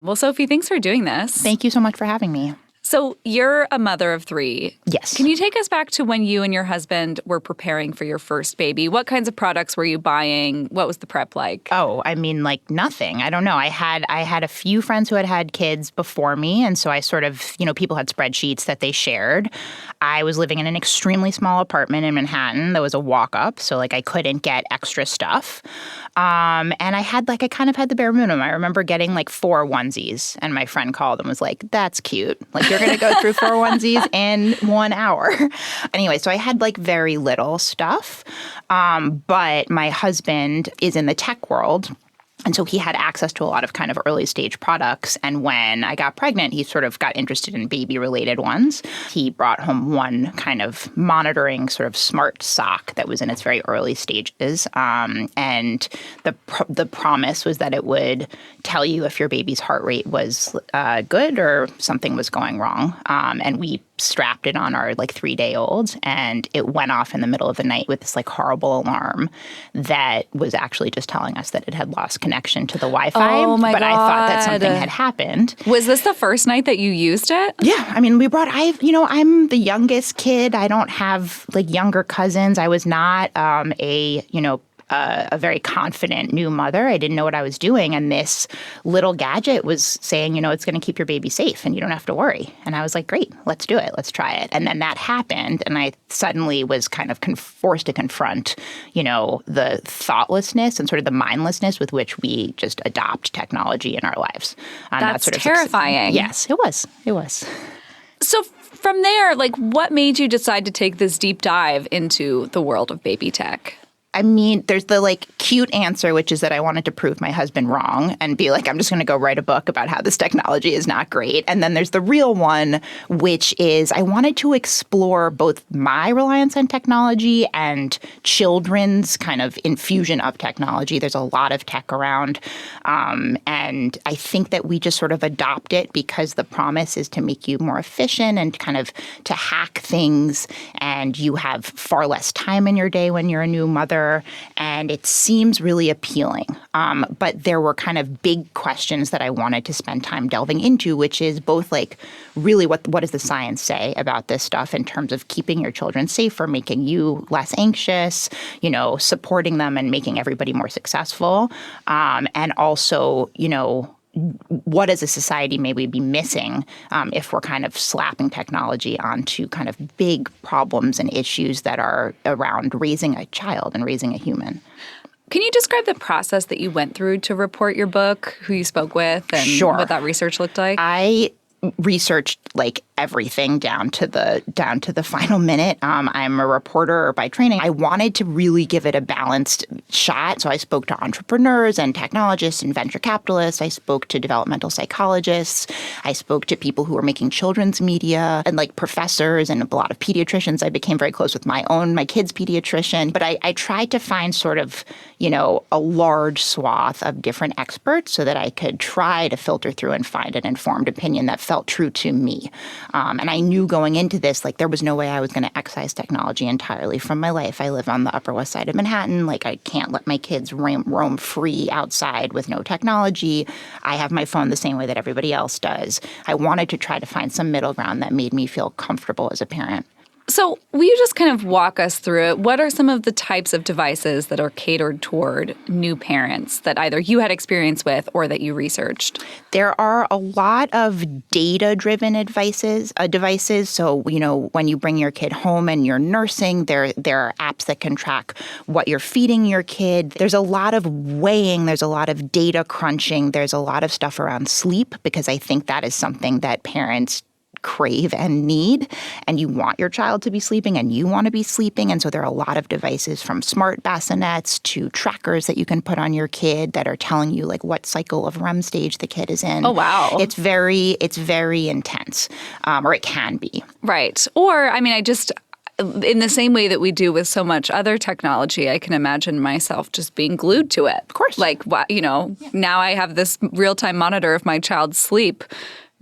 Well, Sophie, thanks for doing this. Thank you so much for having me. So you're a mother of 3. Yes. Can you take us back to when you and your husband were preparing for your first baby? What kinds of products were you buying? What was the prep like? Oh, I mean, like nothing. I don't know. I had a few friends who had kids before me, and so I sort of, people had spreadsheets that they shared. I was living in an extremely small apartment in Manhattan that was a walk-up, so like I couldn't get extra stuff. And I kind of had the bare minimum. I remember getting like 4 onesies, and my friend called and was like, "That's cute. Like you're going to go through 4 onesies in 1 hour." Anyway, so I had like very little stuff. But my husband is in the tech world. And so he had access to a lot of kind of early stage products. And when I got pregnant, he sort of got interested in baby related ones. He brought home one kind of monitoring sort of smart sock that was in its very early stages. And the promise was that it would tell you if your baby's heart rate was good or something was going wrong. And we strapped it on our like 3-day-old, and it went off in the middle of the night with this like horrible alarm that was actually just telling us that it had lost connection to the Wi-Fi. Oh my God. But I thought that something had happened. Was this the first night that you used it? Yeah. I mean, I'm the youngest kid. I don't have like younger cousins. I was not a very confident new mother. I didn't know what I was doing. And this little gadget was saying, it's going to keep your baby safe and you don't have to worry. And I was like, great, let's do it. Let's try it. And then that happened. And I suddenly was kind of forced to confront, the thoughtlessness and sort of the mindlessness with which we just adopt technology in our lives. That's sort of terrifying. Yes, it was. It was. So from there, like what made you decide to take this deep dive into the world of baby tech? I mean, there's the like cute answer, which is that I wanted to prove my husband wrong and be like, I'm just going to go write a book about how this technology is not great. And then there's the real one, which is I wanted to explore both my reliance on technology and children's kind of infusion of technology. There's a lot of tech around. And I think that we just sort of adopt it because the promise is to make you more efficient and kind of to hack things. And you have far less time in your day when you're a new mother. And it seems really appealing. But there were kind of big questions that I wanted to spend time delving into, which is both like really what does the science say about this stuff in terms of keeping your children safer, making you less anxious, supporting them and making everybody more successful. And also, what as a society may we be missing if we're kind of slapping technology onto kind of big problems and issues that are around raising a child and raising a human. Can you describe the process that you went through to report your book, who you spoke with, and Sure. what that research looked like? I researched like everything down to the final minute. I'm a reporter by training. I wanted to really give it a balanced shot. So I spoke to entrepreneurs and technologists and venture capitalists. I spoke to developmental psychologists. I spoke to people who were making children's media and like professors and a lot of pediatricians. I became very close with my kid's pediatrician. But I tried to find sort of, a large swath of different experts so that I could try to filter through and find an informed opinion that felt true to me. And I knew going into this, like there was no way I was going to excise technology entirely from my life. I live on the Upper West Side of Manhattan. Like I can't let my kids roam free outside with no technology. I have my phone the same way that everybody else does. I wanted to try to find some middle ground that made me feel comfortable as a parent. So will you just kind of walk us through it? What are some of the types of devices that are catered toward new parents that either you had experience with or that you researched? There are a lot of data-driven devices. So, when you bring your kid home and you're nursing, there are apps that can track what you're feeding your kid. There's a lot of weighing. There's a lot of data crunching. There's a lot of stuff around sleep because I think that is something that parents crave and need, and you want your child to be sleeping and you want to be sleeping. And so there are a lot of devices from smart bassinets to trackers that you can put on your kid that are telling you like what cycle of REM stage the kid is in. Oh, wow. It's very intense, or it can be. Right. Or, I mean, in the same way that we do with so much other technology, I can imagine myself just being glued to it. Of course. Like, now I have this real-time monitor of my child's sleep.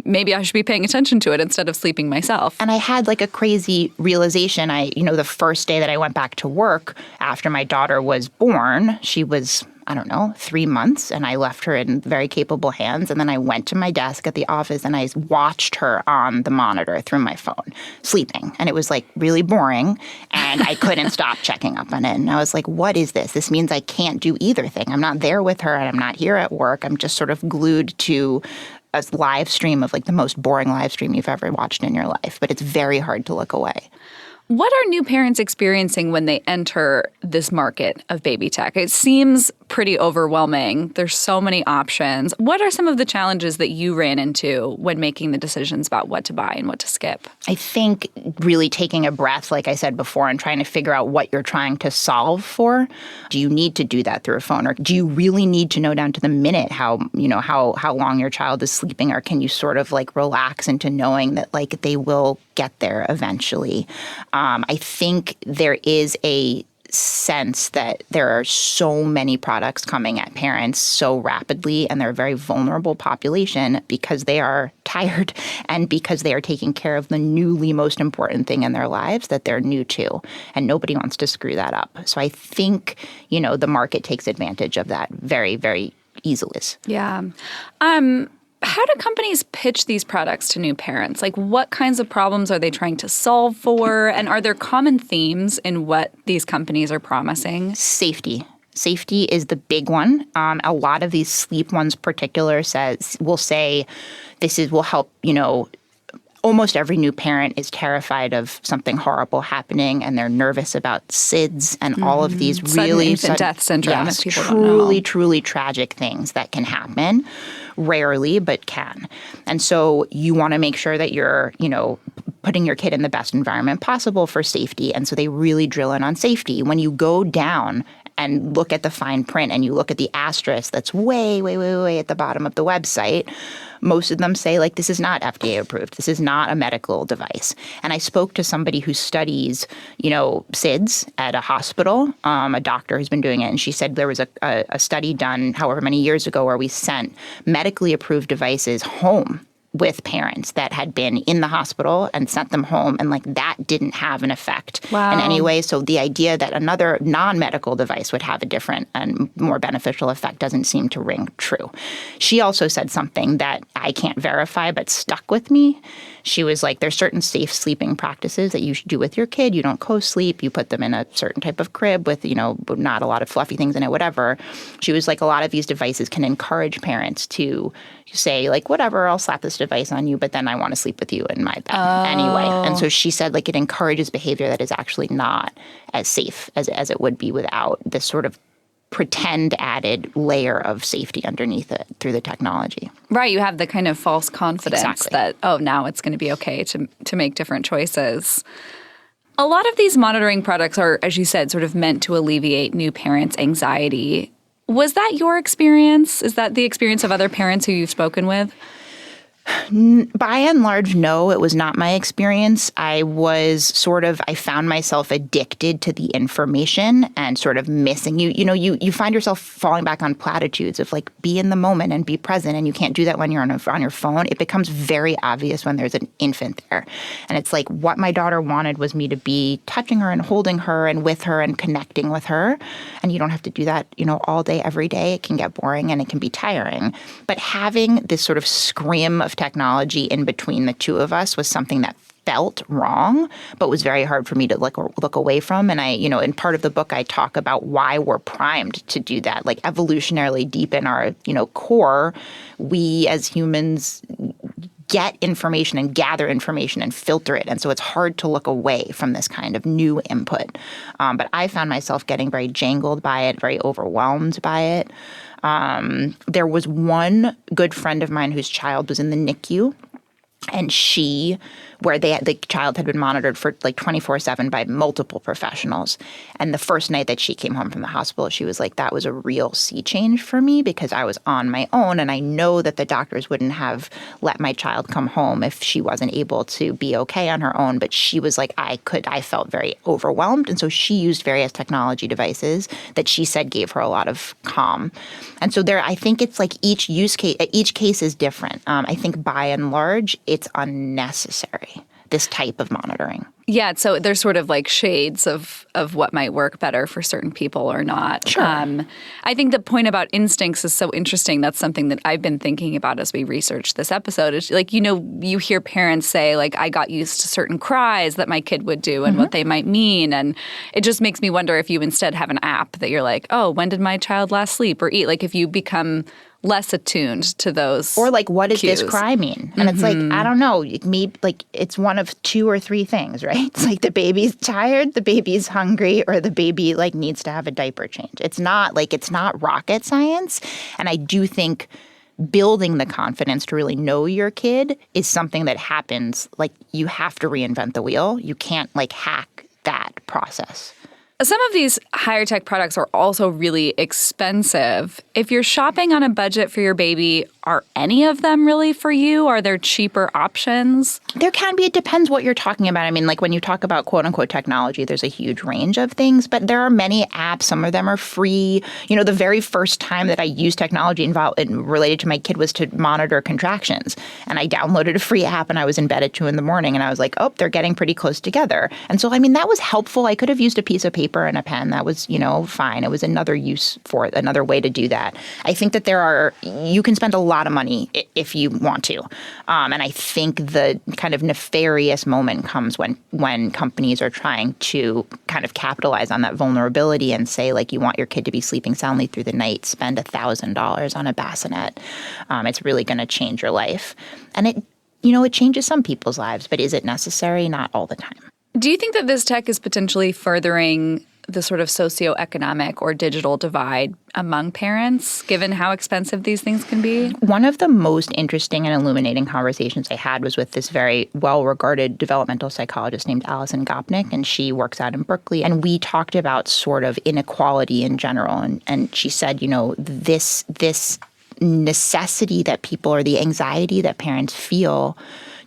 Maybe I should be paying attention to it instead of sleeping myself. And I had like a crazy realization. The first day that I went back to work after my daughter was born, she was I don't know, 3 months, and I left her in very capable hands. And then I went to my desk at the office and I watched her on the monitor through my phone, sleeping. And it was like really boring, and I couldn't stop checking up on it. And I was like, what is this? This means I can't do either thing. I'm not there with her and I'm not here at work. I'm just sort of glued to a live stream of like the most boring live stream you've ever watched in your life. But it's very hard to look away. What are new parents experiencing when they enter this market of baby tech? It seems pretty overwhelming. There's so many options. What are some of the challenges that you ran into when making the decisions about what to buy and what to skip? I think really taking a breath, like I said before, and trying to figure out what you're trying to solve for. Do you need to do that through a phone, or do you really need to know down to the minute how long your child is sleeping, or can you sort of like relax into knowing that like they will get there eventually? I think there is a sense that there are so many products coming at parents so rapidly, and they're a very vulnerable population because they are tired and because they are taking care of the newly most important thing in their lives that they're new to, and nobody wants to screw that up. So I think, the market takes advantage of that very, very easily. Yeah. How do companies pitch these products to new parents? Like, what kinds of problems are they trying to solve for? And are there common themes in what these companies are promising? Safety. Safety is the big one. A lot of these sleep ones will say this will help, almost every new parent is terrified of something horrible happening, and they're nervous about SIDS and all of these really infant death syndrome. Yes, people don't know. truly tragic things that can happen. Rarely, but can. And so you want to make sure that you're, putting your kid in the best environment possible for safety. And so they really drill in on safety. When you go down and look at the fine print and you look at the asterisk that's way, way, way, way at the bottom of the website, most of them say, like, this is not FDA approved. This is not a medical device. And I spoke to somebody who studies, SIDS at a hospital, a doctor who's been doing it. And she said there was a study done however many years ago where we sent medically approved devices home with parents that had been in the hospital and sent them home, and like that didn't have an effect in any way. So the idea that another non-medical device would have a different and more beneficial effect doesn't seem to ring true. She also said something that I can't verify but stuck with me. She was like, there's certain safe sleeping practices that you should do with your kid. You don't co-sleep. You put them in a certain type of crib with, not a lot of fluffy things in it, whatever. She was like, a lot of these devices can encourage parents to say, like, whatever, I'll slap this device on you, but then I want to sleep with you in my bed anyway. And so she said, like, it encourages behavior that is actually not as safe as it would be without this sort of pretend added layer of safety underneath it through the technology. Right. You have the kind of false confidence that, now it's going to be okay to make different choices. A lot of these monitoring products are, as you said, sort of meant to alleviate new parents' anxiety. Was that your experience? Is that the experience of other parents who you've spoken with? By and large, no, it was not my experience. I found myself addicted to the information and sort of missing. You find yourself falling back on platitudes of like, be in the moment and be present. And you can't do that when you're on your phone. It becomes very obvious when there's an infant there. And it's like what my daughter wanted was me to be touching her and holding her and with her and connecting with her. And you don't have to do that, all day, every day. It can get boring and it can be tiring. But having this sort of scream of technology in between the two of us was something that felt wrong, but was very hard for me to look away from. And in part of the book, I talk about why we're primed to do that. Like evolutionarily deep in our, core, we as humans get information and gather information and filter it. And so it's hard to look away from this kind of new input. But I found myself getting very jangled by it, very overwhelmed by it. There was one good friend of mine whose child was in the NICU, and the child had been monitored for like 24/7 by multiple professionals. And the first night that she came home from the hospital, she was like, that was a real sea change for me because I was on my own. And I know that the doctors wouldn't have let my child come home if she wasn't able to be okay on her own. But she was like, I felt very overwhelmed. And so she used various technology devices that she said gave her a lot of calm. And so I think it's like each case is different. I think by and large, it's unnecessary, this type of monitoring. Yeah, so there's sort of like shades of what might work better for certain people or not. Sure. I think the point about instincts is so interesting. That's something that I've been thinking about as we researched this episode. It's like, you hear parents say, like, I got used to certain cries that my kid would do and what they might mean. And it just makes me wonder if you instead have an app that you're like, oh, when did my child last sleep or eat? Like if you become less attuned to those Or like, what does cues. this cry mean? And it's like, I don't know. Maybe like it's one of 2 or 3 things, right? It's like the baby's tired, the baby's hungry, or the baby like needs to have a diaper change. It's not rocket science. And I do think building the confidence to really know your kid is something that happens. Like you have to reinvent the wheel. You can't like hack that process. Some of these higher tech products are also really expensive. If you're shopping on a budget for your baby, are any of them really for you? Are there cheaper options? There can be. It depends what you're talking about. I mean, like when you talk about quote unquote technology, there's a huge range of things, but there are many apps. Some of them are free. The very first time that I used technology related to my kid was to monitor contractions. And I downloaded a free app and I was in bed at 2 a.m. and I was like, oh, they're getting pretty close together. And so, I mean, that was helpful. I could have used a piece of paper and a pen. That was, fine. It was another use for it, another way to do that. I think that you can spend a lot of money if you want to. And I think the kind of nefarious moment comes when companies are trying to kind of capitalize on that vulnerability and say, like, you want your kid to be sleeping soundly through the night, spend $1,000 on a bassinet. It's really going to change your life. And it changes some people's lives, but is it necessary? Not all the time. Do you think that this tech is potentially furthering the sort of socioeconomic or digital divide among parents, given how expensive these things can be? One of the most interesting and illuminating conversations I had was with this very well-regarded developmental psychologist named Alison Gopnik, and she works out in Berkeley. And we talked about sort of inequality in general. And she said, this necessity that people, or the anxiety that parents feel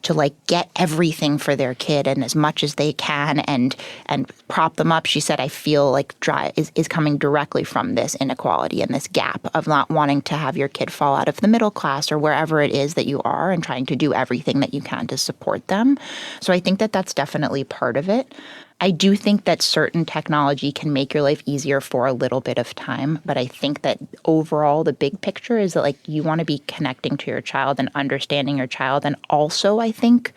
to like get everything for their kid and as much as they can and prop them up. She said, I feel like is coming directly from this inequality and this gap of not wanting to have your kid fall out of the middle class or wherever it is that you are and trying to do everything that you can to support them. So I think that that's definitely part of it. I do think that certain technology can make your life easier for a little bit of time, but I think that overall the big picture is that like you want to be connecting to your child and understanding your child, and also I think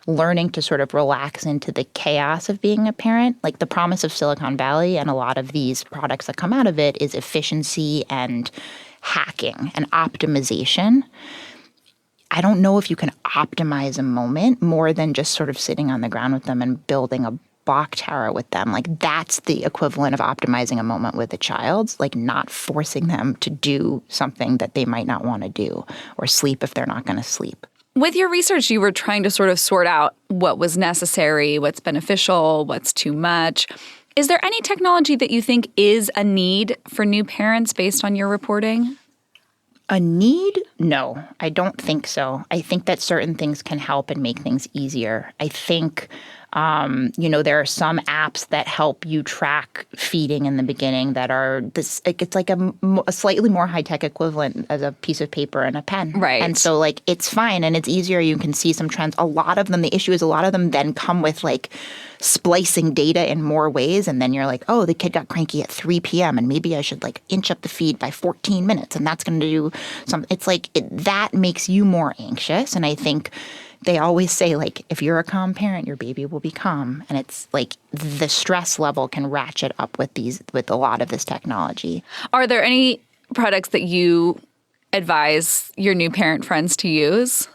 learning to sort of relax into the chaos of being a parent. Like the promise of Silicon Valley and a lot of these products that come out of it is efficiency and hacking and optimization. I don't know if you can optimize a moment more than just sort of sitting on the ground with them and building a block tower with them. Like that's the equivalent of optimizing a moment with a child, like not forcing them to do something that they might not want to do or sleep if they're not going to sleep. With your research, you were trying to sort of sort out what was necessary, what's beneficial, what's too much. Is there any technology that you think is a need for new parents based on your reporting? A need? No, I don't think so. I think that certain things can help and make things easier. I think there are some apps that help you track feeding in the beginning that are this. It's like a slightly more high tech equivalent as a piece of paper and a pen, right? And so like it's fine and it's easier. You can see some trends. A lot of them. The issue is a lot of them then come with like splicing data in more ways, and then you're like, oh, the kid got cranky at 3 p.m. and maybe I should like inch up the feed by 14 minutes, and that's going to do something. It's like that makes you more anxious, and I think. They always say, like, if you're a calm parent, your baby will be calm. And it's like the stress level can ratchet up with a lot of this technology. Are there any products that you advise your new parent friends to use?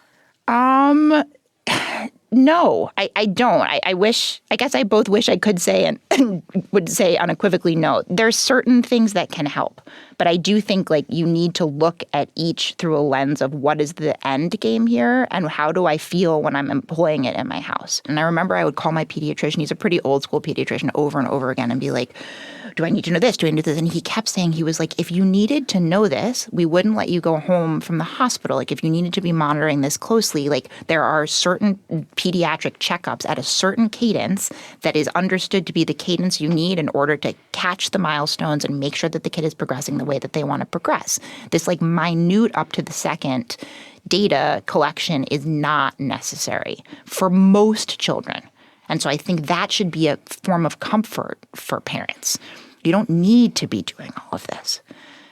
No, I don't. I guess I both wish I could say and would say unequivocally no. There's certain things that can help. But I do think like you need to look at each through a lens of what is the end game here and how do I feel when I'm employing it in my house. And I remember I would call my pediatrician. He's a pretty old school pediatrician over and over again and be like, do I need to know this? Do I need to know this? And he kept saying, he was like, if you needed to know this, we wouldn't let you go home from the hospital. Like if you needed to be monitoring this closely, like there are certain pediatric checkups at a certain cadence that is understood to be the cadence you need in order to catch the milestones and make sure that the kid is progressing the way that they want to progress. This like minute up to the second data collection is not necessary for most children. And so I think that should be a form of comfort for parents. You don't need to be doing all of this.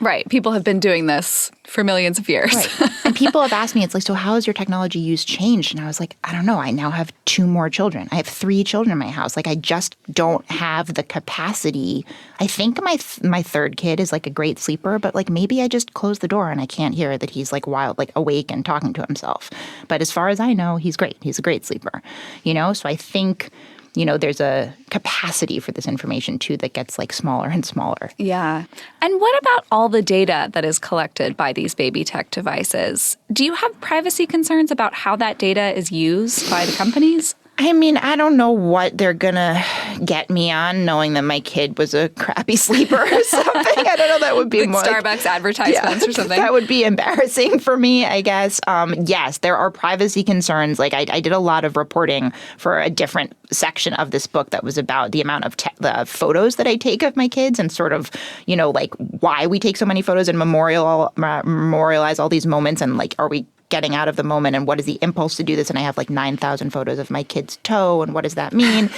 Right. People have been doing this for millions of years. Right. And people have asked me, it's like, so how has your technology use changed? And I was like, I don't know. I now have 2 more children. I have 3 children in my house. Like, I just don't have the capacity. I think my 3rd kid is like a great sleeper, but like maybe I just close the door and I can't hear that he's like wild, like awake and talking to himself. But as far as I know, he's great. He's a great sleeper, So I think, there's a capacity for this information too that gets like smaller and smaller. Yeah. And what about all the data that is collected by these baby tech devices? Do you have privacy concerns about how that data is used by the companies? I mean, I don't know what they're going to get me on, knowing that my kid was a crappy sleeper or something. I don't know. That would be more Starbucks advertisements or something. That would be embarrassing for me, I guess. Yes, there are privacy concerns. Like I did a lot of reporting for a different section of this book that was about the amount of the photos that I take of my kids and sort of, like why we take so many photos and memorialize all these moments and like, are we getting out of the moment and what is the impulse to do this? And I have like 9,000 photos of my kid's toe and what does that mean?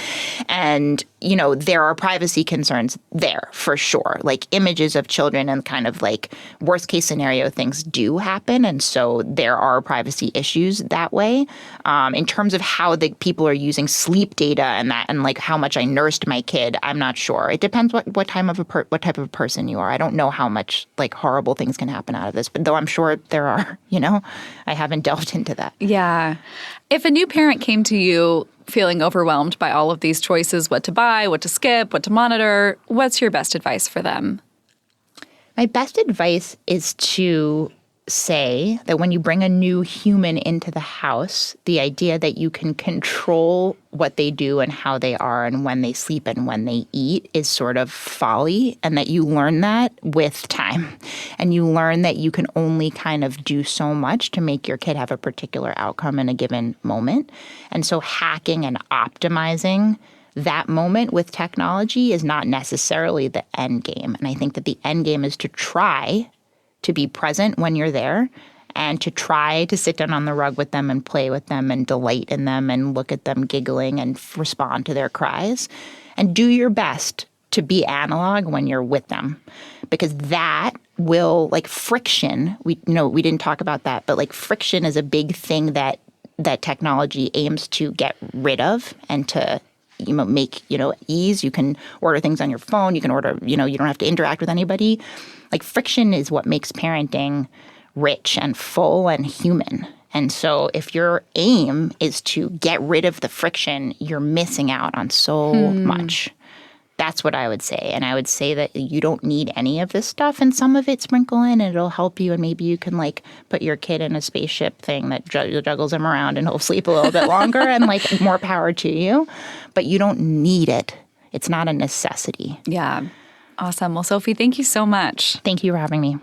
And, there are privacy concerns there for sure. Like images of children and kind of like worst case scenario things do happen. And so there are privacy issues that way. In terms of how the people are using sleep data and that and like how much I nursed my kid, I'm not sure. It depends what type of a person you are. I don't know how much like horrible things can happen out of this, but though I'm sure there are, I haven't delved into that. Yeah. If a new parent came to you feeling overwhelmed by all of these choices, what to buy, what to skip, what to monitor, what's your best advice for them? My best advice is to say that when you bring a new human into the house, the idea that you can control what they do and how they are and when they sleep and when they eat is sort of folly, and that you learn that with time. And you learn that you can only kind of do so much to make your kid have a particular outcome in a given moment. And so hacking and optimizing that moment with technology is not necessarily the end game. And I think that the end game is to try to be present when you're there and to try to sit down on the rug with them and play with them and delight in them and look at them giggling and respond to their cries and do your best to be analog when you're with them, because that will, like friction, we didn't talk about that, but like friction is a big thing that technology aims to get rid of and to make, ease. You can order things on your phone. You can order, you don't have to interact with anybody. Like friction is what makes parenting rich and full and human. And so if your aim is to get rid of the friction, you're missing out on so much. That's what I would say. And I would say that you don't need any of this stuff, and some of it sprinkle in and it'll help you. And maybe you can like put your kid in a spaceship thing that juggles him around and he'll sleep a little bit longer and like more power to you. But you don't need it. It's not a necessity. Yeah. Awesome. Well, Sophie, thank you so much. Thank you for having me.